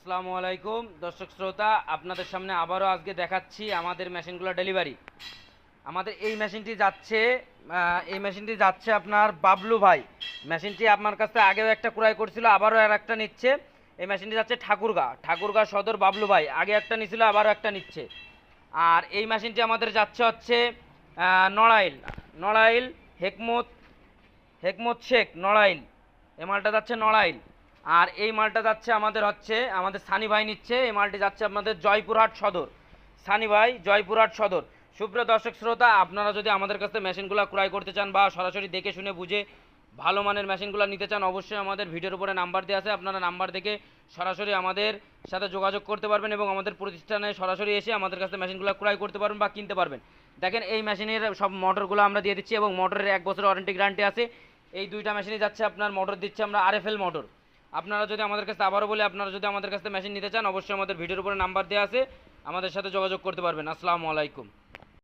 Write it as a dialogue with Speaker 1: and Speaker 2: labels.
Speaker 1: আসসালামু আলাইকুম দর্শক শ্রোতা, আপনাদের সামনে আবারও আজকে দেখাচ্ছি আমাদের মেশিনগুলো ডেলিভারি। আমাদের এই মেশিনটি যাচ্ছে আপনার বাবলু ভাই। মেশিনটি আপনার কাছে আগেও একটা ক্রয় করছিল, আবারও আর একটা নিচ্ছে। এই মেশিনটি যাচ্ছে ঠাকুরগাঁ সদর বাবলু ভাই, আগে একটা নিছিল আবারও একটা নিচ্ছে। আর এই মেশিনটি আমাদের যাচ্ছে হচ্ছে নড়াইল নড়াইল হেকমত হেকমত শেখ নড়াইল। এই মালটা যাচ্ছে নড়াইল। আর এই মালটা যাচ্ছে আমাদের সানি ভাই নিচ্ছে। এই মালটি যাচ্ছে আপনাদের জয়পুরহাট সদর। সানি ভাই, জয়পুরহাট সদর। সুপ্রিয় দর্শক শ্রোতা, আপনারা যদি আমাদের কাছে মেশিনগুলো ক্রয় করতে চান বা সরাসরি দেখে শুনে বুঝে ভালো মানের মেশিনগুলো নিতে চান, অবশ্যই আমাদের ভিডিওর উপরে নাম্বার দেওয়া আছে, আপনারা নাম্বার দেখে সরাসরি আমাদের সাথে যোগাযোগ করতে পারবেন এবং আমাদের প্রতিষ্ঠানে সরাসরি এসে আমাদের কাছে মেশিনগুলো ক্রয় করতে পারবেন বা কিনতে পারবেন। দেখেন, এই মেশিনের সব মোটরগুলো আমরা দিয়ে দিচ্ছি এবং মোটরের 1 বছর ওয়ারেন্টি গ্যারান্টি আছে। এই দুইটা মেশিনই যাচ্ছে আপনার, মোটর দিচ্ছে আমরা আরএফএল মোটর। আপনারা যদি আমাদের কাছে, আবারও বলে, আপনারা যদি আমাদের কাছে মেশিন নিতে চান, অবশ্যই আমাদের ভিডিওর উপরে নাম্বার দেওয়া আছে, আমাদের সাথে যোগাযোগ করতে পারবেন। আসসালামু আলাইকুম।